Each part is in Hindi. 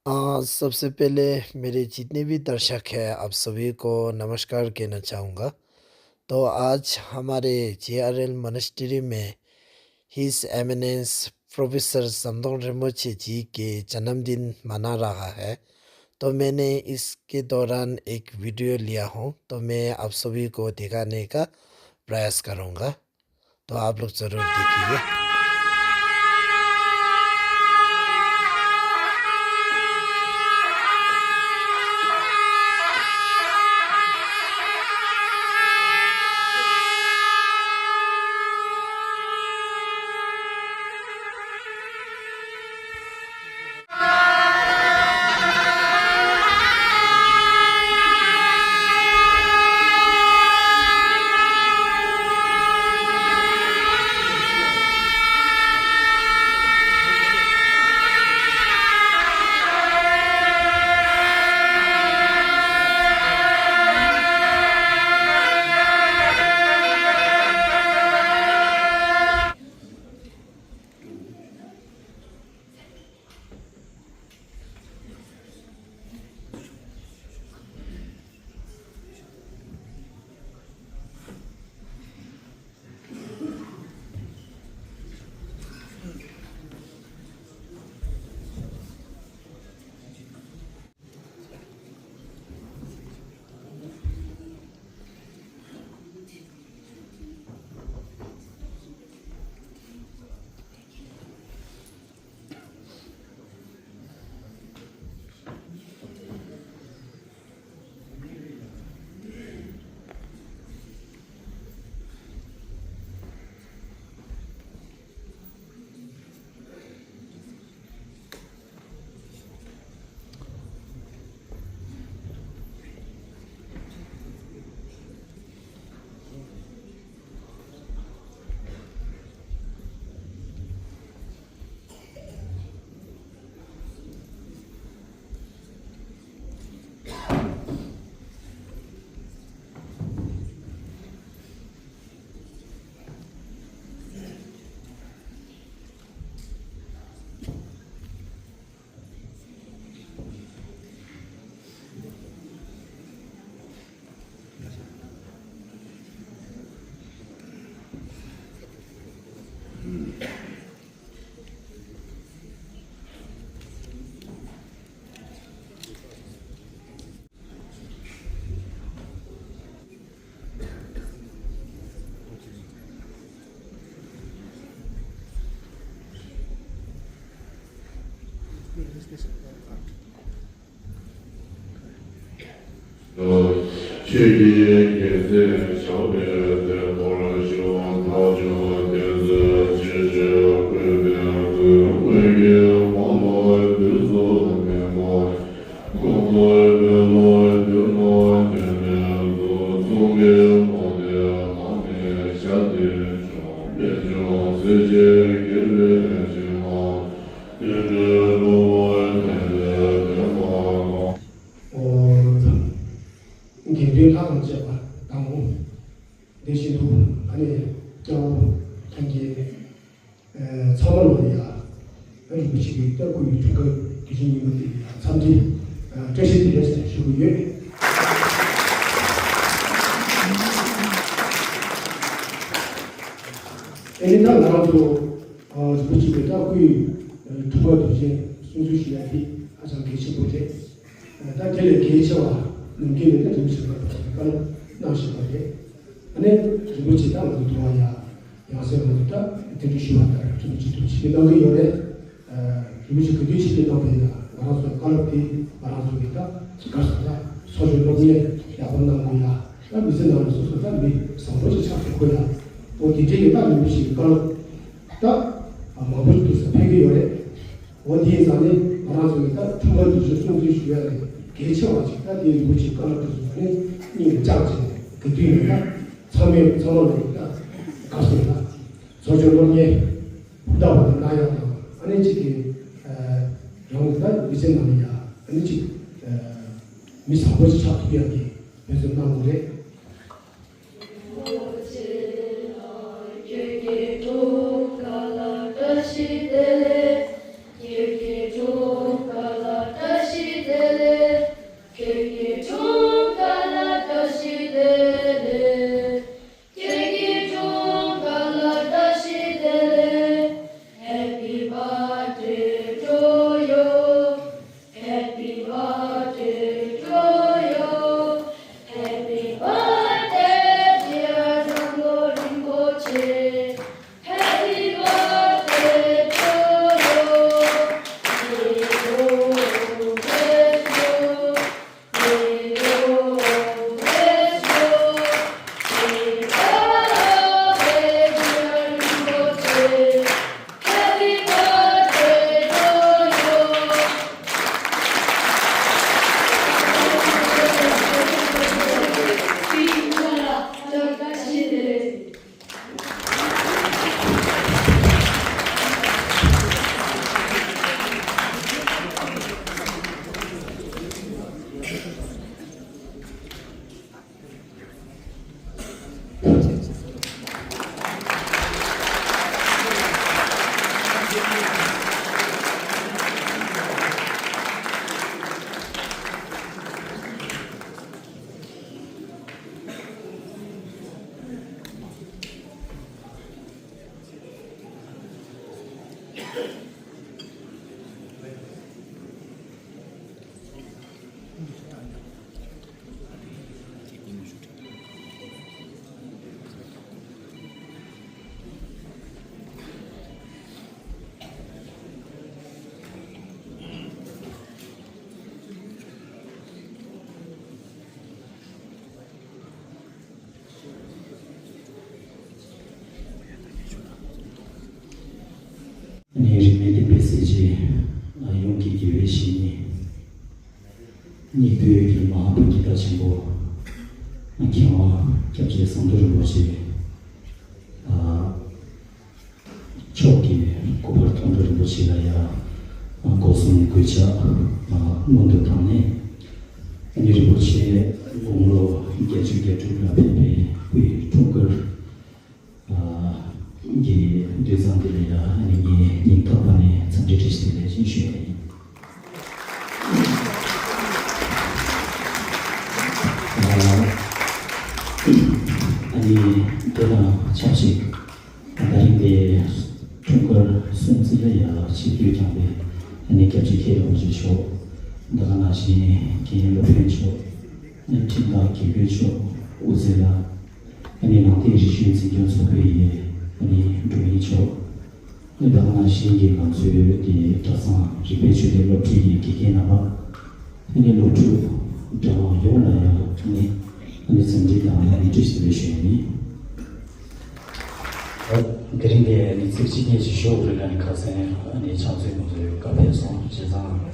सबसे पहले मेरे जितने भी दर्शक हैं आप सभी को नमस्कार कहना चाहूँगा। तो आज हमारे जेआरएल मॉनेस्ट्री में हिज एमिनेंस प्रोफेसर समदों रिम्पोचे जी के जन्मदिन मना रहा है। तो मैंने इसके दौरान एक वीडियो लिया हूँ, तो मैं आप सभी को दिखाने का प्रयास करूँगा। तो आप लोग ज़रूर देखिए। जी 용기 기회시 니들 마음부터 친구 기와 겹치게 성도를 보시 초기 고발 통도를 보시라야 고순 그자 먼저 타네 니를 보시 공로 개주게 주라 베베 위 통글 이게 대상들이라 아니 인터반에 전제시되는 신뢰 아니 내가 자식 나인데 중걸 순수해야 시규장에 아니 겹치게 주시오 내가 나시 기회를 펼쳐 진짜 기회죠 우세가 아니 나한테 주신 지경서 회의에 아니 주의죠 내가 나시 기간수의 다상 리베주의 로티 기계나봐 아니 로투 저 요나야 아니 생기다 아니 디스트리뷰션이 그린데 니 직진이 쇼를 하는 가세 아니 장소에 모두 가면서 제가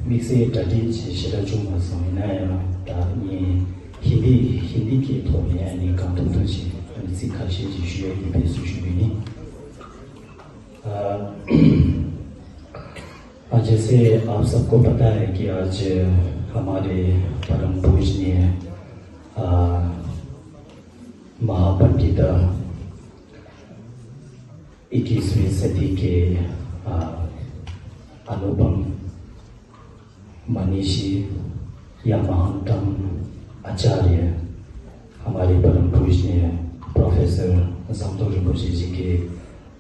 믹스에 다디 제시를 좀 해서 이나야 다니 हिंदी के थोड़े यानी कांटों तो ची सिखा शी जिशुए की बेसुशुए नहीं आज जैसे आप सबको पता है कि आज हमारे परम पूजनीय महापंडित 21वीं सदी के अनुपम मनीषी या महानतम आचार्य हमारे परम पूजनीय प्रोफेसर समदो रिम्पोचे जी के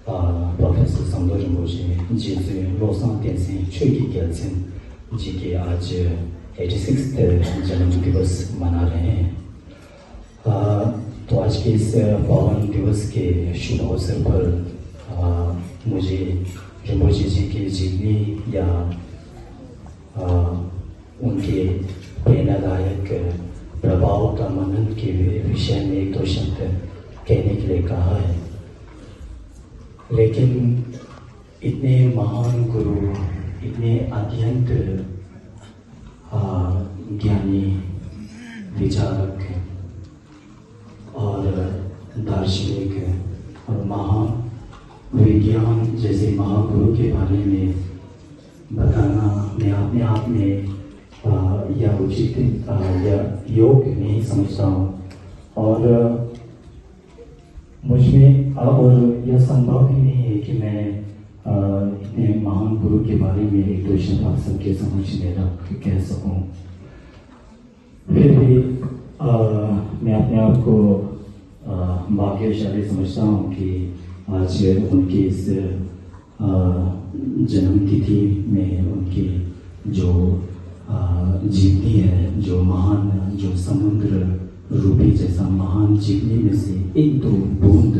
प्रोफेसर समदो रिम्पोचे जी से लोसांग तेंजिन चुगी गेल्सिन जी के आज 86th जन्म दिवस मना रहे हैं तो आज के इस पावन दिवस के शुभ अवसर पर मुझे रिम्पोचे जी के जीवनी या उनके प्रेरणादायक प्रभाव का मनन के विषय में एक दो शब्द कहने के लिए कहा है लेकिन इतने महान गुरु इतने अत्यंत ज्ञानी विचारक और दार्शनिक और महाविज्ञान जैसे महागुरु के बारे में बताना मैं अपने आप में या उचित या योग्य नहीं समझता हूँ और मुझमें और यह संभव ही नहीं है कि मैं इतने महान गुरु के बारे में एक दो शब्द आप सबके समझ में रख कह सकूँ फिर भी मैं अपने आप को भाग्यशाली समझता हूँ कि आज उनकी इस जन्म तिथि में उनकी जो जीवनी है जो महान जो समुद्र रूपी जैसा महान जीवनी में से एक दो बूंद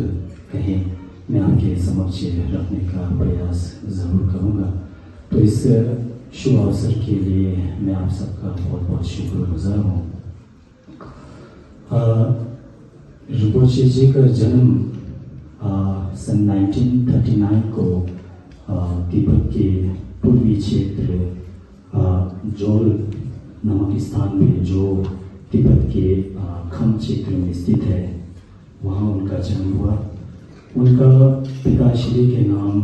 कहें मैं आपके समक्ष रखने का प्रयास जरूर करूँगा तो इस शुभ अवसर के लिए मैं आप सबका बहुत बहुत शुक्रगुजार हूँ रिम्पोचे जी का जन्म सन 1939 को तिब्बत के पूर्वी क्षेत्र जोल नामक स्थान में जो तिब्बत के खम क्षेत्र में स्थित है वहाँ उनका जन्म हुआ उनका पिताश्री के नाम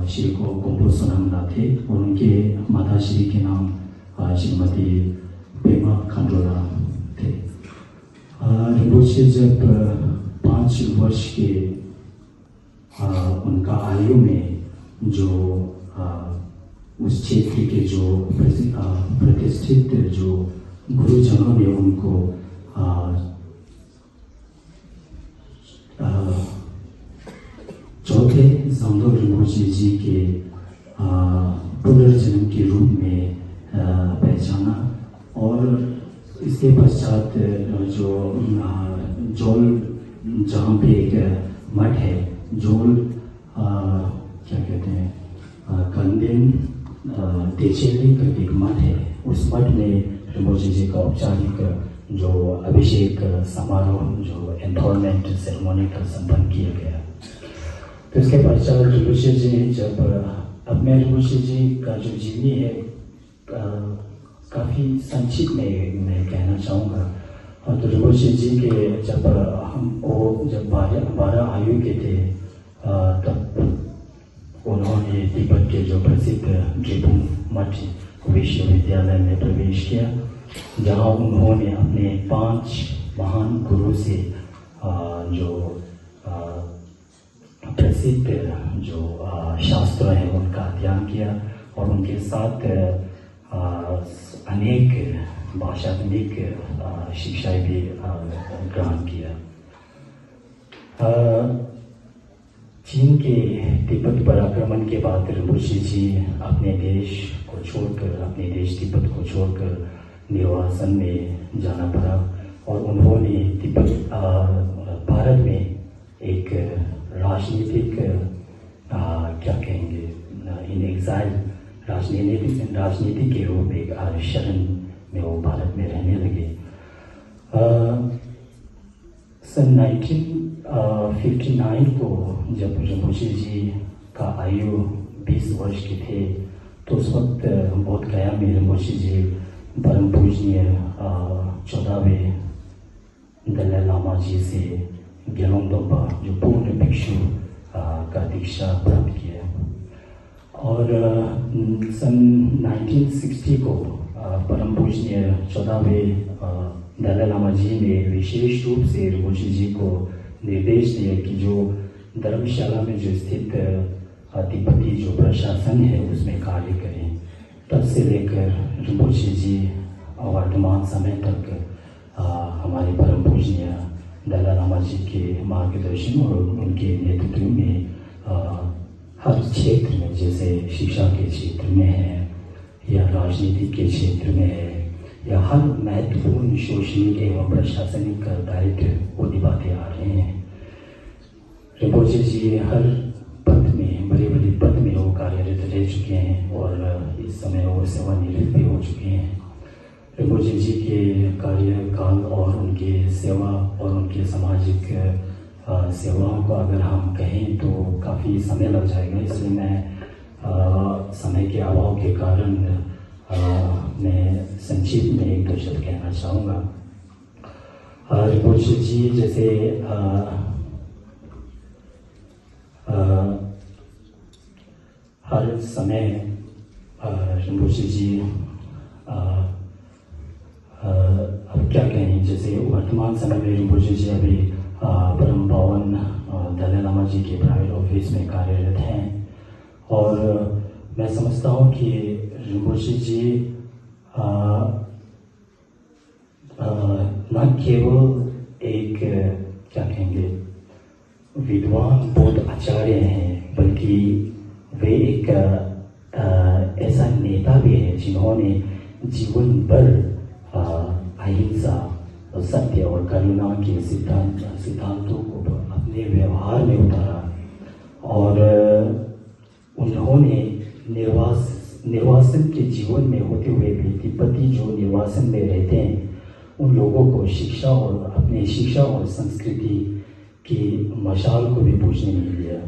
श्री को गोम्बो सोनामना थे और उनके माताश्री के नाम श्रीमती पेमा खंडोला थे रिम्पोचे जब 5 वर्ष के उनका आयु में जो उस क्षेत्र के जो प्रतिष्ठित जो गुरुजनों ने उनको चौथे समदो रिम्पोचे जी के पुनर्जन्म के रूप में पहचाना और इसके पश्चात जो जोल जहाँ पे एक मठ है जोल क्या कहते हैं कंदेन तेचेली का एक मठ है उस मठ में रिम्पोचे जी का औपचारिक जो अभिषेक समारोह जो एनरोलमेंट सेरेमनी का संपन्न किया गया तो इसके पश्चात ऋषि जी जब अब मैं ऋषि जी का जो जीवनी है काफ़ी संक्षिप्त में मैं कहना चाहूँगा। और तो ऋषि जी के जब जब 12 आयु के थे तब उन्होंने तिब्बत के जो प्रसिद्ध ड्रिपुंग मठ विश्वविद्यालय में प्रवेश किया, जहाँ उन्होंने अपने 5 महान गुरु से जो प्रसिद्ध जो शास्त्र हैं उनका अध्ययन किया और उनके साथ अनेक भाषात्मक शिक्षाएं भी ग्रहण किया। चीन के तिब्बत पर आक्रमण के बाद ऋषि जी अपने देश तिब्बत को छोड़कर निर्वासन में जाना पड़ा और उन्होंने तिब्बत भारत में एक राजनीतिक क्या कहेंगे इन एग्जाइल राजनीति के रूप में एक शरण में वो भारत में रहने लगे। सन 1959 को जब ऋषि जी का आयु 20 वर्ष के थे तो उस वक्त बोध गया में ऋषि जी परम पूजनीय 14वें दलाई लामा जी से गेलोंग दोपा जो पूर्ण भिक्षु का दीक्षा प्राप्त किया। और सन 1960 को परम पूजनीय 14वें दलाई लामा जी ने विशेष रूप से ऋषि जी को निर्देश दिया कि जो धर्मशाला में जो स्थित तिब्बती जो प्रशासन है उसमें कार्य करें। तब से लेकर ऋषि जी वर्तमान समय तक हमारे परम पूजनीय दलाई लामा जी के मार्गदर्शन और उनके नेतृत्व में हर क्षेत्र में, जैसे शिक्षा के क्षेत्र में है या राजनीति के क्षेत्र में है या हर महत्वपूर्ण शैक्षणिक एवं प्रशासनिक दायित्व वो निभाते आ रहे हैं। ऋषि जी हर पद में बड़े पद में वो कार्यरत रह चुके हैं और इस समय वो सेवानिवृत्त भी हो चुके हैं। ऋषि जी के कार्यकाल और उनके सेवा और उनके सामाजिक सेवाओं को अगर हम कहें तो काफ़ी समय लग जाएगा, इसलिए मैं समय के अभाव के कारण मैं संक्षिप्त में एक दो शब्द कहना चाहूँगा। ऋषि जी जैसे हर समय ऋषि जी अब क्या कहें, जैसे वर्तमान समय में ऋषि जी अभी परम पावन दलाई लामा जी के प्राइवेट ऑफिस में कार्यरत हैं और मैं समझता हूँ कि ऋषि जी न केवल एक क्या कहेंगे विद्वान बौद्ध आचार्य हैं, बल्कि वे एक ऐसा नेता भी है जिन्होंने जीवन भर अहिंसा और सत्य और करुणा के सिद्धांतों को अपने व्यवहार में उतारा और उन्होंने निर्वासन के जीवन में होते हुए भी तिब्बती जो निर्वासन में रहते हैं उन लोगों को अपने शिक्षा और संस्कृति की मशाल को भी पूछने नहीं दिया।